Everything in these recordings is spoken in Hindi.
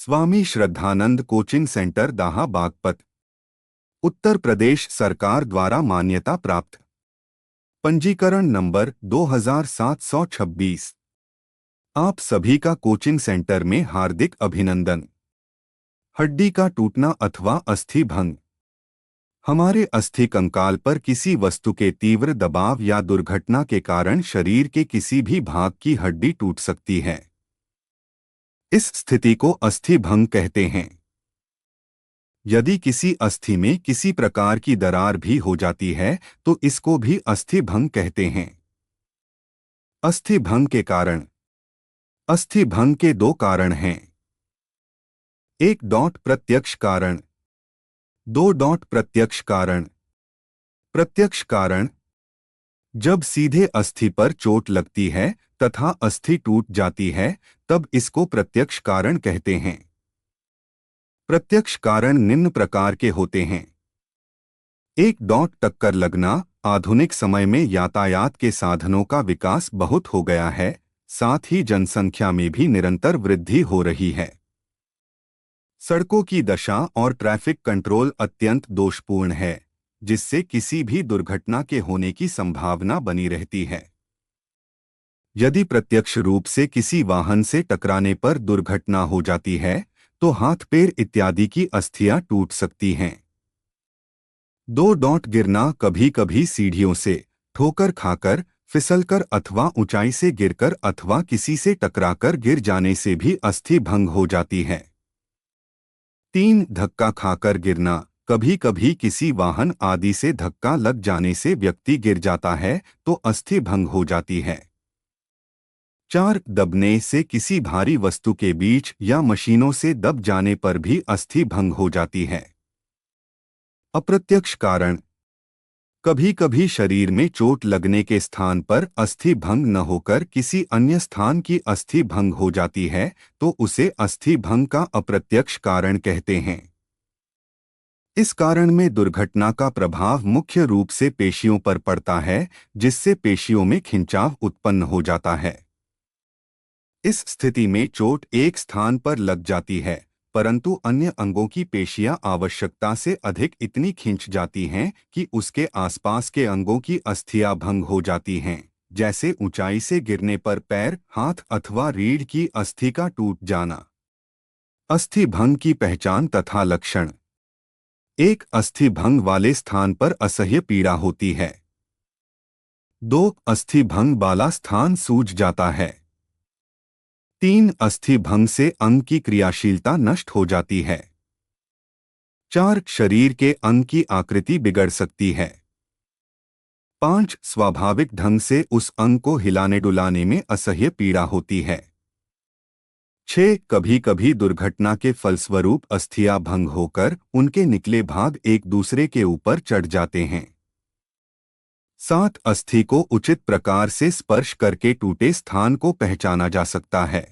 स्वामी श्रद्धानंद कोचिंग सेंटर दाहा बागपत, उत्तर प्रदेश सरकार द्वारा मान्यता प्राप्त। पंजीकरण नंबर 2726। आप सभी का कोचिंग सेंटर में हार्दिक अभिनंदन। हड्डी का टूटना अथवा अस्थि भंग। हमारे अस्थि कंकाल पर किसी वस्तु के तीव्र दबाव या दुर्घटना के कारण शरीर के किसी भी भाग की हड्डी टूट सकती है। इस स्थिति को अस्थि भंग कहते हैं। यदि किसी अस्थि में किसी प्रकार की दरार भी हो जाती है तो इसको भी अस्थि भंग कहते हैं। अस्थि भंग के कारण। अस्थि भंग के दो कारण हैं। 1. प्रत्यक्ष कारण। 2. प्रत्यक्ष कारण। प्रत्यक्ष कारण जब सीधे अस्थि पर चोट लगती है तथा अस्थि टूट जाती है तब इसको प्रत्यक्ष कारण कहते हैं। प्रत्यक्ष कारण निम्न प्रकार के होते हैं। 1. टक्कर लगना। आधुनिक समय में यातायात के साधनों का विकास बहुत हो गया है, साथ ही जनसंख्या में भी निरंतर वृद्धि हो रही है। सड़कों की दशा और ट्रैफिक कंट्रोल अत्यंत दोषपूर्ण है, जिससे किसी भी दुर्घटना के होने की संभावना बनी रहती है। यदि प्रत्यक्ष रूप से किसी वाहन से टकराने पर दुर्घटना हो जाती है तो हाथ पैर इत्यादि की अस्थियां टूट सकती हैं। 2. गिरना। कभी कभी सीढ़ियों से ठोकर खाकर, फिसलकर अथवा ऊंचाई से गिरकर अथवा किसी से टकराकर गिर जाने से भी अस्थि भंग हो जाती है। 3. धक्का खाकर गिरना। कभी कभी किसी वाहन आदि से धक्का लग जाने से व्यक्ति गिर जाता है तो अस्थि भंग हो जाती है। 4. दबने से किसी भारी वस्तु के बीच या मशीनों से दब जाने पर भी अस्थि भंग हो जाती है। अप्रत्यक्ष कारण। कभी कभी शरीर में चोट लगने के स्थान पर अस्थि भंग न होकर किसी अन्य स्थान की अस्थि भंग हो जाती है तो उसे अस्थि भंग का अप्रत्यक्ष कारण कहते हैं। इस कारण में दुर्घटना का प्रभाव मुख्य रूप से पेशियों पर पड़ता है, जिससे पेशियों में खिंचाव उत्पन्न हो जाता है। इस स्थिति में चोट एक स्थान पर लग जाती है, परंतु अन्य अंगों की पेशियां आवश्यकता से अधिक इतनी खिंच जाती हैं कि उसके आसपास के अंगों की अस्थियां भंग हो जाती हैं, जैसे ऊंचाई से गिरने पर पैर, हाथ अथवा रीढ़ की अस्थि का टूट जाना। अस्थि भंग की पहचान तथा लक्षण। 1. अस्थि भंग वाले स्थान पर असह्य पीड़ा होती है। 2. अस्थि भंग वाला स्थान सूज जाता है। 3. अस्थि भंग से अंग की क्रियाशीलता नष्ट हो जाती है। 4. शरीर के अंग की आकृति बिगड़ सकती है। 5. स्वाभाविक ढंग से उस अंग को हिलाने डुलाने में असह्य पीड़ा होती है। 6. कभी कभी दुर्घटना के फलस्वरूप अस्थियां भंग होकर उनके निकले भाग एक दूसरे के ऊपर चढ़ जाते हैं। 7. अस्थि को उचित प्रकार से स्पर्श करके टूटे स्थान को पहचाना जा सकता है।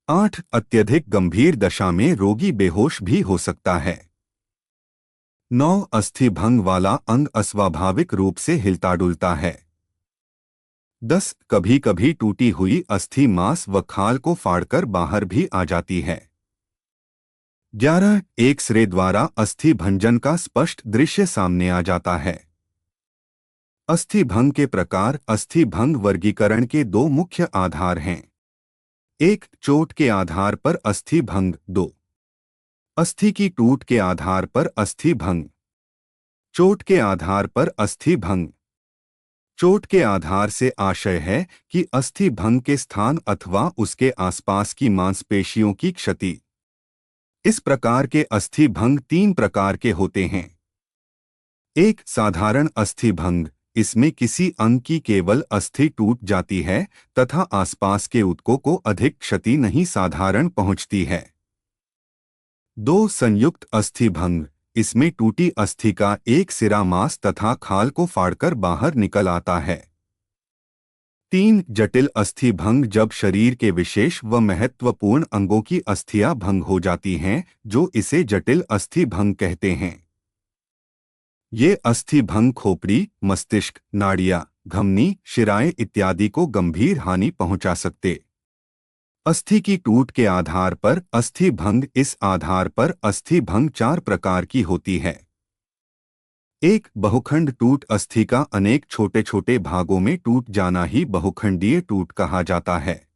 8. अत्यधिक गंभीर दशा में रोगी बेहोश भी हो सकता है। 9. अस्थि भंग वाला अंग अस्वाभाविक रूप से हिलता डुलता है। 10. कभी कभी टूटी हुई अस्थि मांस व खाल को फाड़कर बाहर भी आ जाती है। 11. एक्स-रे द्वारा अस्थि भंजन का स्पष्ट दृश्य सामने आ जाता है। अस्थि भंग के प्रकार। अस्थि भंग वर्गीकरण के दो मुख्य आधार हैं। 1. चोट के आधार पर अस्थि भंग। 2. अस्थि की टूट के आधार पर अस्थि भंग। चोट के आधार पर अस्थि भंग। चोट के आधार से आशय है कि अस्थि भंग के स्थान अथवा उसके आसपास की मांसपेशियों की क्षति। इस प्रकार के अस्थि भंग 3 प्रकार के होते हैं। 1. साधारण अस्थि भंग। इसमें किसी अंग की केवल अस्थि टूट जाती है तथा आसपास के ऊतकों को अधिक क्षति नहीं साधारण पहुंचती है। 2. संयुक्त अस्थि भंग। इसमें टूटी अस्थि का एक सिरा मांस तथा खाल को फाड़कर बाहर निकल आता है। 3. जटिल अस्थि भंग। जब शरीर के विशेष व महत्वपूर्ण अंगों की अस्थियां भंग हो जाती हैं, जो इसे जटिल अस्थि भंग कहते हैं। ये अस्थि भंग खोपड़ी, मस्तिष्क, नाड़ियां, धमनी, शिराएं इत्यादि को गंभीर हानि पहुंचा सकते अस्थि की टूट के आधार पर अस्थि भंग। इस आधार पर अस्थि भंग चार प्रकार की होती है। एक, बहुखंड टूट। अस्थि का अनेक छोटे छोटे भागों में टूट जाना ही बहुखंडीय टूट कहा जाता है।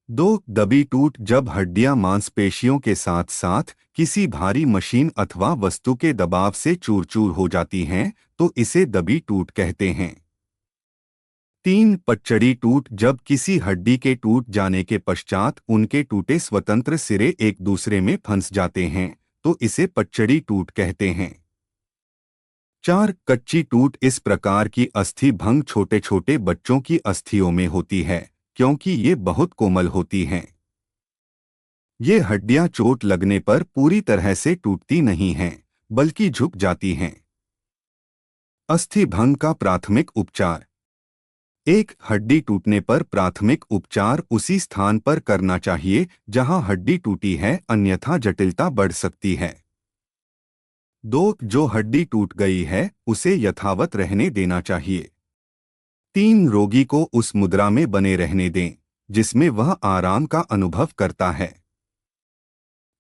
दो, दबी टूट। जब हड्डियां मांसपेशियों के साथ साथ किसी भारी मशीन अथवा वस्तु के दबाव से चूर चूर हो जाती हैं, तो इसे दबी टूट कहते हैं। तीन, पच्चड़ी टूट। जब किसी हड्डी के टूट जाने के पश्चात उनके टूटे स्वतंत्र सिरे एक दूसरे में फंस जाते हैं, तो इसे पच्चड़ी टूट कहते हैं। चार, कच्ची टूट। इस प्रकार की अस्थि भंग छोटे छोटे बच्चों की अस्थियों में होती है, क्योंकि ये बहुत कोमल होती हैं। ये हड्डियां चोट लगने पर पूरी तरह से टूटती नहीं हैं, बल्कि झुक जाती हैं। अस्थि भंग का प्राथमिक उपचार। एक, हड्डी टूटने पर प्राथमिक उपचार उसी स्थान पर करना चाहिए जहां हड्डी टूटी है, अन्यथा जटिलता बढ़ सकती है। दो, जो हड्डी टूट गई है उसे यथावत रहने देना चाहिए। तीन, रोगी को उस मुद्रा में बने रहने दें जिसमें वह आराम का अनुभव करता है।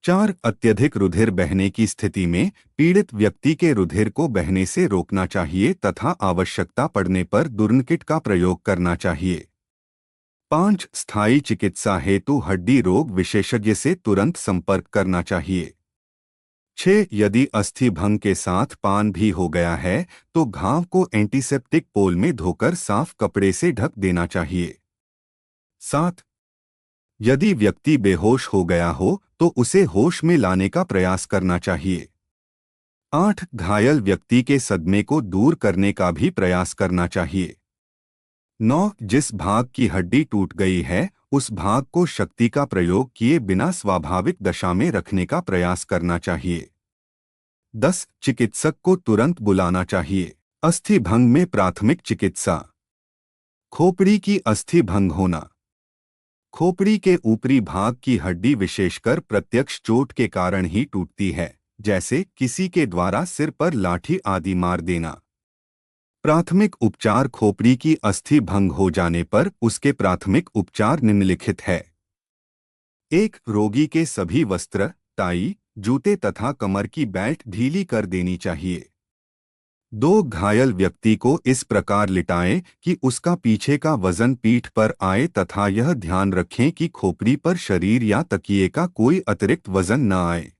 चार, अत्यधिक रुधिर बहने की स्थिति में पीड़ित व्यक्ति के रुधिर को बहने से रोकना चाहिए तथा आवश्यकता पड़ने पर टूर्निकेट का प्रयोग करना चाहिए। पांच, स्थायी चिकित्सा हेतु हड्डी रोग विशेषज्ञ से तुरंत संपर्क करना चाहिए। छह, यदि अस्थि भंग के साथ पान भी हो गया है तो घाव को एंटीसेप्टिक पोल में धोकर साफ कपड़े से ढक देना चाहिए। सात, यदि व्यक्ति बेहोश हो गया हो तो उसे होश में लाने का प्रयास करना चाहिए। आठ, घायल व्यक्ति के सदमे को दूर करने का भी प्रयास करना चाहिए। नौ, जिस भाग की हड्डी टूट गई है उस भाग को शक्ति का प्रयोग किए बिना स्वाभाविक दशा में रखने का प्रयास करना चाहिए। 10, चिकित्सक को तुरंत बुलाना चाहिए। अस्थि भंग में प्राथमिक चिकित्सा। खोपड़ी की अस्थि भंग होना। खोपड़ी के ऊपरी भाग की हड्डी विशेषकर प्रत्यक्ष चोट के कारण ही टूटती है, जैसे किसी के द्वारा सिर पर लाठी आदि मार देना। प्राथमिक उपचार। खोपड़ी की अस्थि भंग हो जाने पर उसके प्राथमिक उपचार निम्नलिखित है। एक, रोगी के सभी वस्त्र, टाई, जूते तथा कमर की बेल्ट ढीली कर देनी चाहिए। दो, घायल व्यक्ति को इस प्रकार लिटाएं कि उसका पीछे का वजन पीठ पर आए तथा यह ध्यान रखें कि खोपड़ी पर शरीर या तकिए का कोई अतिरिक्त वजन न आए।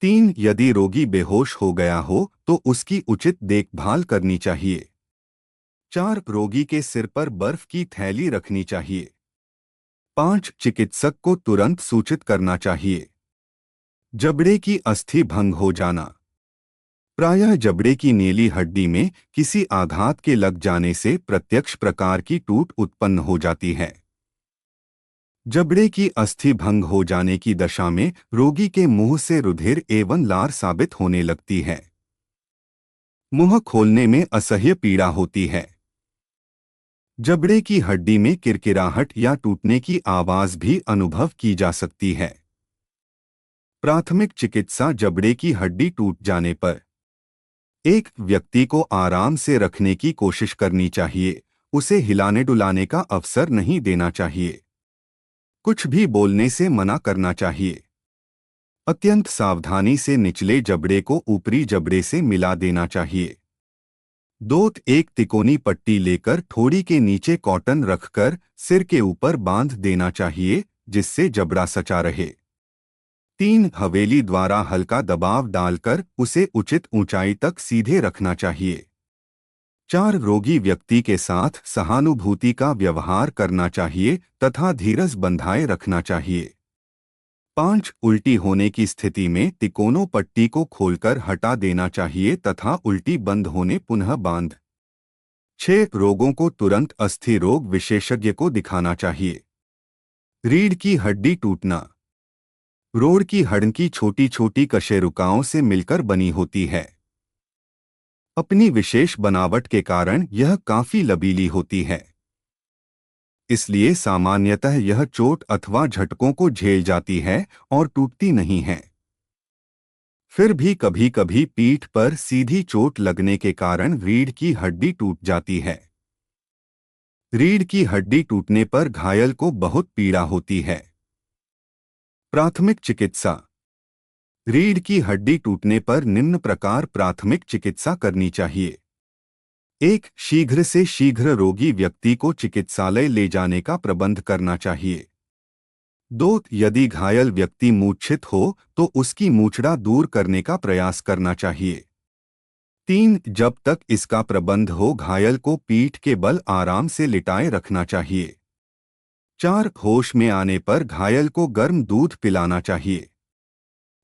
तीन, यदि रोगी बेहोश हो गया हो तो उसकी उचित देखभाल करनी चाहिए। चार, रोगी के सिर पर बर्फ की थैली रखनी चाहिए। पांच, चिकित्सक को तुरंत सूचित करना चाहिए। जबड़े की अस्थि भंग हो जाना। प्रायः जबड़े की नीली हड्डी में किसी आघात के लग जाने से प्रत्यक्ष प्रकार की टूट उत्पन्न हो जाती है। जबड़े की अस्थि भंग हो जाने की दशा में रोगी के मुंह से रुधिर एवं लार साबित होने लगती है। मुंह खोलने में असह्य पीड़ा होती है। जबड़े की हड्डी में किरकिराहट या टूटने की आवाज भी अनुभव की जा सकती है। प्राथमिक चिकित्सा। जबड़े की हड्डी टूट जाने पर एक, व्यक्ति को आराम से रखने की कोशिश करनी चाहिए, उसे हिलाने डुलाने का अवसर नहीं देना चाहिए। कुछ भी बोलने से मना करना चाहिए। अत्यंत सावधानी से निचले जबड़े को ऊपरी जबड़े से मिला देना चाहिए। दो, एक तिकोनी पट्टी लेकर ठोड़ी के नीचे कॉटन रखकर सिर के ऊपर बांध देना चाहिए जिससे जबड़ा सचा रहे। तीन, हवेली द्वारा हल्का दबाव डालकर उसे उचित ऊंचाई तक सीधे रखना चाहिए। चार, रोगी व्यक्ति के साथ सहानुभूति का व्यवहार करना चाहिए तथा धीरज बंधाए रखना चाहिए। पांच, उल्टी होने की स्थिति में तिकोनों पट्टी को खोलकर हटा देना चाहिए तथा उल्टी बंद होने पुनः बांध। छह, रोगों को तुरंत अस्थि रोग विशेषज्ञ को दिखाना चाहिए। रीढ़ की हड्डी टूटना। रीढ़ की हड्डी छोटी छोटी कशेरुकाओं से मिलकर बनी होती है। अपनी विशेष बनावट के कारण यह काफी लचीली होती है, इसलिए सामान्यतः यह चोट अथवा झटकों को झेल जाती है और टूटती नहीं है। फिर भी कभी कभी पीठ पर सीधी चोट लगने के कारण रीढ़ की हड्डी टूट जाती है। रीढ़ की हड्डी टूटने पर घायल को बहुत पीड़ा होती है। प्राथमिक चिकित्सा। रीढ़ की हड्डी टूटने पर निम्न प्रकार प्राथमिक चिकित्सा करनी चाहिए। 1. शीघ्र से शीघ्र रोगी व्यक्ति को चिकित्सालय ले जाने का प्रबंध करना चाहिए। 2. यदि घायल व्यक्ति मूर्छित हो तो उसकी मूछड़ा दूर करने का प्रयास करना चाहिए। 3. जब तक इसका प्रबंध हो घायल को पीठ के बल आराम से लिटाए रखना चाहिए। 4. होश में आने पर घायल को गर्म दूध पिलाना चाहिए।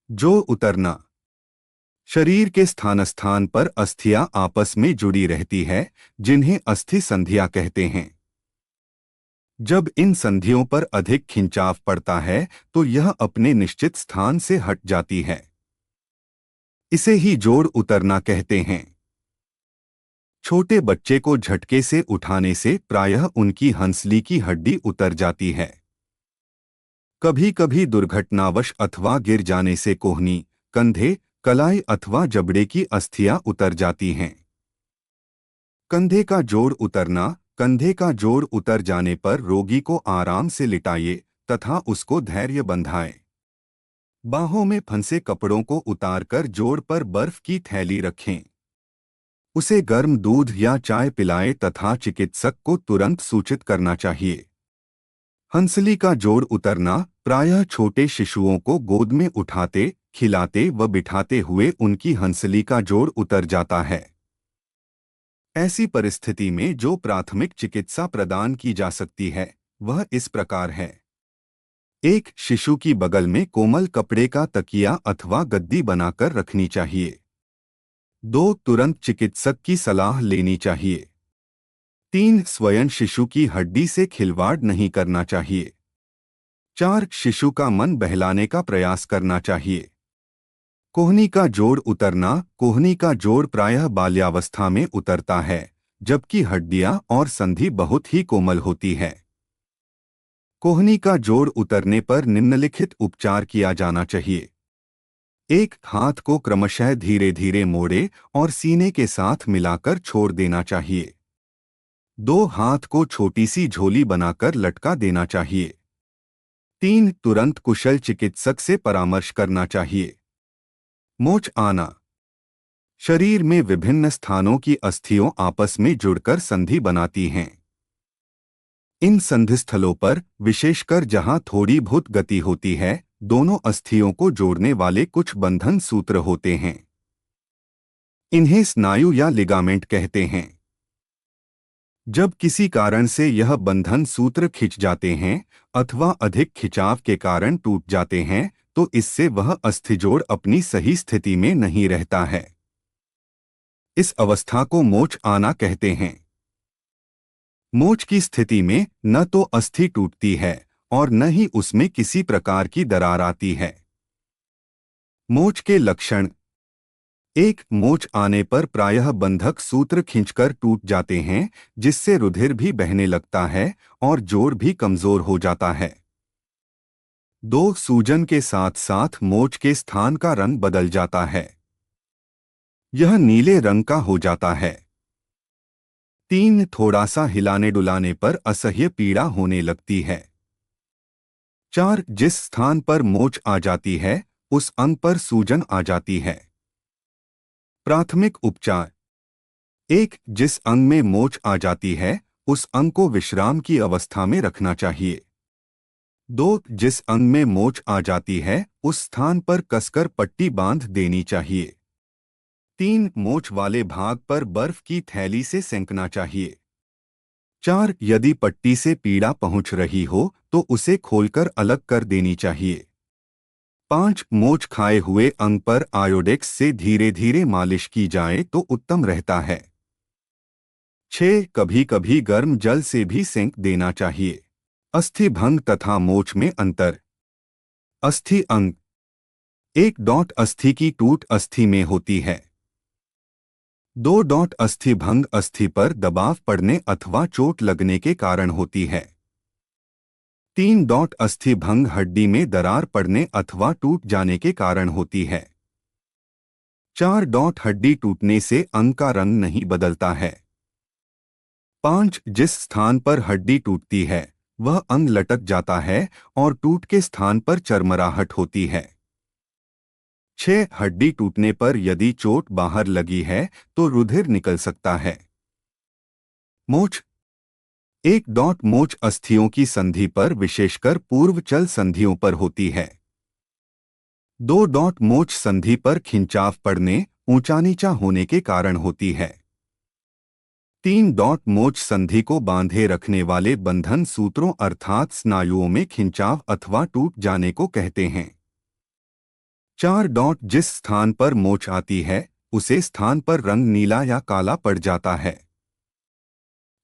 जोड़ उतरना। शरीर के स्थान स्थान पर अस्थियां आपस में जुड़ी रहती है, जिन्हें अस्थि संधियां कहते हैं। जब इन संधियों पर अधिक खिंचाव पड़ता है तो यह अपने निश्चित स्थान से हट जाती है। इसे ही जोड़ उतरना कहते हैं। छोटे बच्चे को झटके से उठाने से प्रायः उनकी हंसली की हड्डी उतर जाती है। कभी कभी दुर्घटनावश अथवा गिर जाने से कोहनी, कंधे, कलाई अथवा जबड़े की अस्थियां उतर जाती हैं। कंधे का जोड़ उतरना। कंधे का जोड़ उतर जाने पर रोगी को आराम से लिटाइए तथा उसको धैर्य बंधाएं। बाहों में फंसे कपड़ों को उतारकर जोड़ पर बर्फ की थैली रखें। उसे गर्म दूध या चाय पिलाएं तथा चिकित्सक को तुरंत सूचित करना चाहिए। हंसली का जोड़ उतरना। प्रायः छोटे शिशुओं को गोद में उठाते, खिलाते व बिठाते हुए उनकी हंसली का जोड़ उतर जाता है। ऐसी परिस्थिति में जो प्राथमिक चिकित्सा प्रदान की जा सकती है वह इस प्रकार है। 1. शिशु की बगल में कोमल कपड़े का तकिया अथवा गद्दी बनाकर रखनी चाहिए। 2. तुरंत चिकित्सक की सलाह लेनी चाहिए। 3. स्वयं शिशु की हड्डी से खिलवाड़ नहीं करना चाहिए। 4. शिशु का मन बहलाने का प्रयास करना चाहिए। कोहनी का जोड़ उतरना। कोहनी का जोड़ प्रायः बाल्यावस्था में उतरता है, जबकि हड्डियां और संधि बहुत ही कोमल होती है। कोहनी का जोड़ उतरने पर निम्नलिखित उपचार किया जाना चाहिए। 1. हाथ को क्रमशः धीरे धीरे मोड़े और सीने के साथ मिलाकर छोड़ देना चाहिए। 2. हाथ को छोटी सी झोली बनाकर लटका देना चाहिए। 3. तुरंत कुशल चिकित्सक से परामर्श करना चाहिए। मोच आना। शरीर में विभिन्न स्थानों की अस्थियों आपस में जुड़कर संधि बनाती हैं। इन संधिस्थलों पर, विशेषकर जहां थोड़ी बहुत गति होती है, दोनों अस्थियों को जोड़ने वाले कुछ बंधन सूत्र होते हैं। इन्हें स्नायु या लिगामेंट कहते हैं। जब किसी कारण से यह बंधन सूत्र खिंच जाते हैं अथवा अधिक खिंचाव के कारण टूट जाते हैं तो इससे वह अस्थिजोड़ अपनी सही स्थिति में नहीं रहता है। इस अवस्था को मोच आना कहते हैं। मोच की स्थिति में न तो अस्थि टूटती है और न ही उसमें किसी प्रकार की दरार आती है। मोच के लक्षण। 1. मोच आने पर प्रायः बंधक सूत्र खींचकर टूट जाते हैं, जिससे रुधिर भी बहने लगता है और जोड़ भी कमजोर हो जाता है। 2. सूजन के साथ साथ मोच के स्थान का रंग बदल जाता है। यह नीले रंग का हो जाता है। 3. थोड़ा सा हिलाने डुलाने पर असह्य पीड़ा होने लगती है। 4. जिस स्थान पर मोच आ जाती है उस अंग पर सूजन आ जाती है। प्राथमिक उपचार। 1. जिस अंग में मोच आ जाती है उस अंग को विश्राम की अवस्था में रखना चाहिए। 2. जिस अंग में मोच आ जाती है उस स्थान पर कसकर पट्टी बांध देनी चाहिए। 3. मोच वाले भाग पर बर्फ की थैली से सेंकना चाहिए। 4. यदि पट्टी से पीड़ा पहुंच रही हो तो उसे खोलकर अलग कर देनी चाहिए। 5. मोच खाए हुए अंग पर आयोडेक्स से धीरे धीरे मालिश की जाए तो उत्तम रहता है। 6. कभी कभी गर्म जल से भी सेंक देना चाहिए। अस्थि भंग तथा मोच में अंतर। अस्थि अंग। 1. अस्थि की टूट अस्थि में होती है। 2. अस्थि भंग अस्थि पर दबाव पड़ने अथवा चोट लगने के कारण होती है। 3. अस्थि भंग हड्डी में दरार पड़ने अथवा टूट जाने के कारण होती है। 4. हड्डी टूटने से अंग का रंग नहीं बदलता है। 5. जिस स्थान पर हड्डी टूटती है वह अंग लटक जाता है और टूट के स्थान पर चरमराहट होती है। 6. हड्डी टूटने पर यदि चोट बाहर लगी है तो रुधिर निकल सकता है। मोच। 1. मोच अस्थियों की संधि पर विशेषकर पूर्वचल संधियों पर होती है। 2. मोच संधि पर खिंचाव पड़ने ऊंचा नीचा होने के कारण होती है। 3. मोच संधि को बांधे रखने वाले बंधन सूत्रों अर्थात स्नायुओं में खिंचाव अथवा टूट जाने को कहते हैं। 4. जिस स्थान पर मोच आती है उसे स्थान पर रंग नीला या काला पड़ जाता है।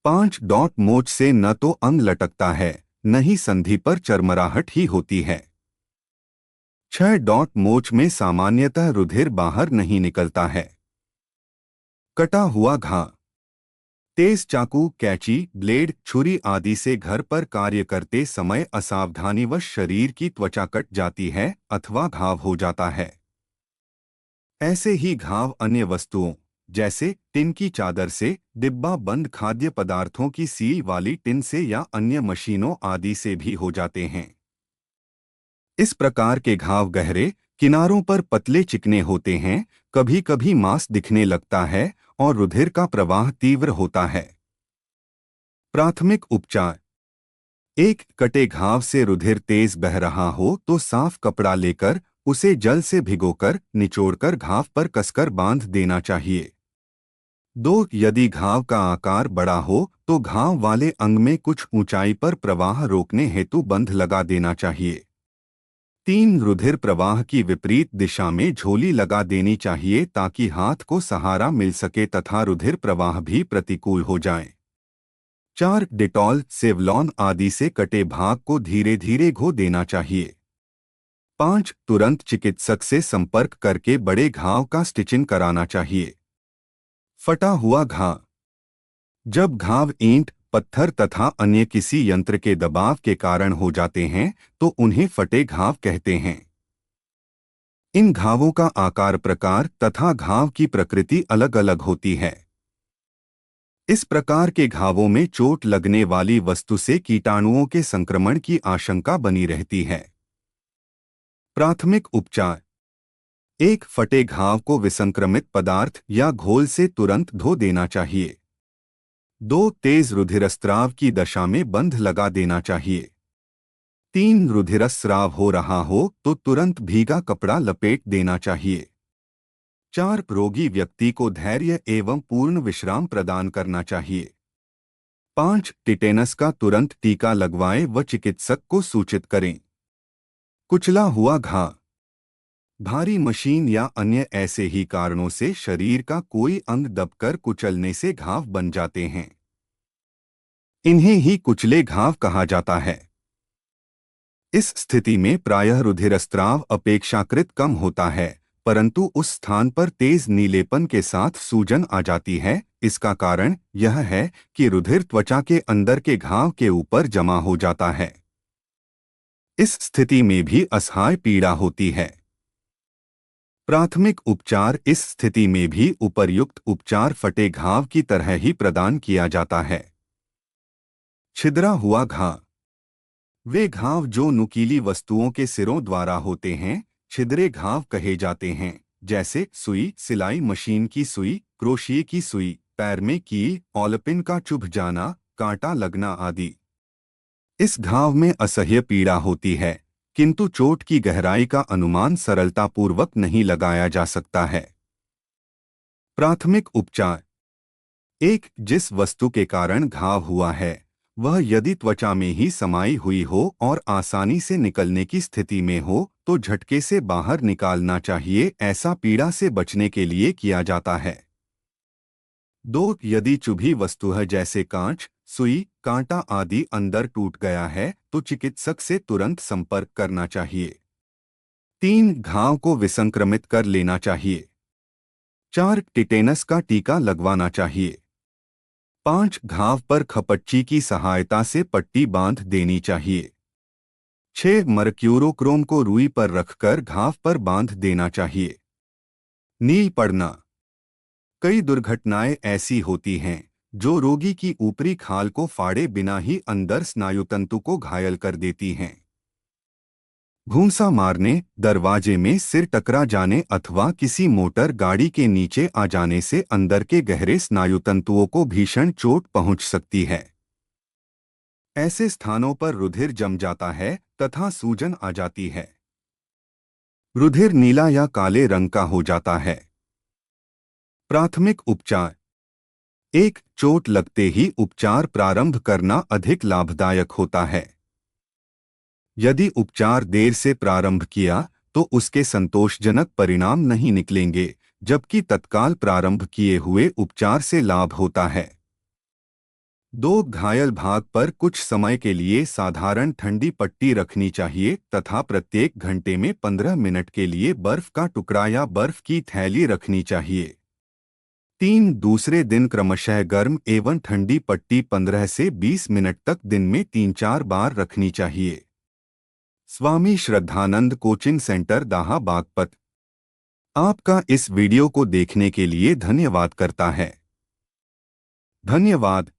5. मोच से न तो अंग लटकता है न ही संधि पर चरमराहट ही होती है। 6. मोच में सामान्यतः रुधिर बाहर नहीं निकलता है। कटा हुआ घाव। तेज चाकू, कैंची, ब्लेड, छुरी आदि से घर पर कार्य करते समय असावधानीवश शरीर की त्वचा कट जाती है अथवा घाव हो जाता है। ऐसे ही घाव अन्य वस्तुओं जैसे टिन की चादर से, डिब्बा बंद खाद्य पदार्थों की सील वाली टिन से या अन्य मशीनों आदि से भी हो जाते हैं। इस प्रकार के घाव गहरे, किनारों पर पतले चिकने होते हैं, कभी कभी मांस दिखने लगता है और रुधिर का प्रवाह तीव्र होता है। प्राथमिक उपचार। 1. कटे घाव से रुधिर तेज बह रहा हो तो साफ कपड़ा लेकर उसे जल से भिगोकर निचोड़कर घाव पर कसकर बांध देना चाहिए। 2. यदि घाव का आकार बड़ा हो तो घाव वाले अंग में कुछ ऊंचाई पर प्रवाह रोकने हेतु बंध लगा देना चाहिए। 3. रुधिर प्रवाह की विपरीत दिशा में झोली लगा देनी चाहिए ताकि हाथ को सहारा मिल सके तथा रुधिर प्रवाह भी प्रतिकूल हो जाए। 4. डिटॉल, सेवलॉन आदि से कटे भाग को धीरे धीरे घो देना चाहिए। 5. तुरंत चिकित्सक से संपर्क करके बड़े घाव का स्टिचिंग कराना चाहिए। फटा हुआ घाव। जब घाव ईंट, पत्थर तथा अन्य किसी यंत्र के दबाव के कारण हो जाते हैं तो उन्हें फटे घाव कहते हैं। इन घावों का आकार, प्रकार तथा घाव की प्रकृति अलग अलग होती है। इस प्रकार के घावों में चोट लगने वाली वस्तु से कीटाणुओं के संक्रमण की आशंका बनी रहती है। प्राथमिक उपचार। 1. फटे घाव को विसंक्रमित पदार्थ या घोल से तुरंत धो देना चाहिए। 2. तेज रुधिरस्राव की दशा में बंध लगा देना चाहिए। 3. रुधिरस्राव हो रहा हो तो तुरंत भीगा कपड़ा लपेट देना चाहिए। 4. रोगी व्यक्ति को धैर्य एवं पूर्ण विश्राम प्रदान करना चाहिए। 5. टिटेनस का तुरंत टीका लगवाएं व चिकित्सक को सूचित करें। कुचला हुआ घाव। भारी मशीन या अन्य ऐसे ही कारणों से शरीर का कोई अंग दबकर कुचलने से घाव बन जाते हैं। इन्हें ही कुचले घाव कहा जाता है। इस स्थिति में प्रायः रुधिरस्राव अपेक्षाकृत कम होता है, परंतु उस स्थान पर तेज नीलेपन के साथ सूजन आ जाती है। इसका कारण यह है कि रुधिर त्वचा के अंदर के घाव के ऊपर जमा हो जाता है। इस स्थिति में भी असह्य पीड़ा होती है। प्राथमिक उपचार। इस स्थिति में भी उपर्युक्त उपचार फटे घाव की तरह ही प्रदान किया जाता है। छिद्रा हुआ घाव। वे घाव जो नुकीली वस्तुओं के सिरों द्वारा होते हैं छिद्रे घाव कहे जाते हैं, जैसे सुई, सिलाई मशीन की सुई, क्रोशिये की सुई, पैर में कील, ऑलपिन का चुभ जाना, कांटा लगना आदि। इस घाव में असह्य पीड़ा होती है, किंतु चोट की गहराई का अनुमान सरलतापूर्वक नहीं लगाया जा सकता है। प्राथमिक उपचार। 1. जिस वस्तु के कारण घाव हुआ है वह यदि त्वचा में ही समाई हुई हो और आसानी से निकलने की स्थिति में हो तो झटके से बाहर निकालना चाहिए। ऐसा पीड़ा से बचने के लिए किया जाता है। 2. यदि चुभी वस्तु है जैसे कांच, सुई, कांटा आदि अंदर टूट गया है तो चिकित्सक से तुरंत संपर्क करना चाहिए। 3. घाव को विसंक्रमित कर लेना चाहिए। 4. टिटेनस का टीका लगवाना चाहिए। 5. घाव पर खपच्ची की सहायता से पट्टी बांध देनी चाहिए। 6. मर्क्यूरोक्रोम को रुई पर रखकर घाव पर बांध देना चाहिए। नील पड़ना। कई दुर्घटनाएं ऐसी होती हैं जो रोगी की ऊपरी खाल को फाड़े बिना ही अंदर स्नायुतंतु को घायल कर देती हैं। भूंसा मारने, दरवाजे में सिर टकरा जाने अथवा किसी मोटर गाड़ी के नीचे आ जाने से अंदर के गहरे स्नायुतंतुओं को भीषण चोट पहुंच सकती है। ऐसे स्थानों पर रुधिर जम जाता है तथा सूजन आ जाती है। रुधिर नीला या काले रंग का हो जाता है। प्राथमिक उपचार। एक, चोट लगते ही उपचार प्रारंभ करना अधिक लाभदायक होता है। यदि उपचार देर से प्रारंभ किया तो उसके संतोषजनक परिणाम नहीं निकलेंगे, जबकि तत्काल प्रारंभ किए हुए उपचार से लाभ होता है। 2, घायल भाग पर कुछ समय के लिए साधारण ठंडी पट्टी रखनी चाहिए तथा प्रत्येक घंटे में 15 मिनट के लिए बर्फ का टुकड़ा या बर्फ की थैली रखनी चाहिए। 3, दूसरे दिन क्रमशः गर्म एवं ठंडी पट्टी 15 से 20 मिनट तक दिन में 3-4 बार रखनी चाहिए। स्वामी श्रद्धानंद कोचिंग सेंटर, दाहा, बागपत। आपका इस वीडियो को देखने के लिए धन्यवाद करता है। धन्यवाद।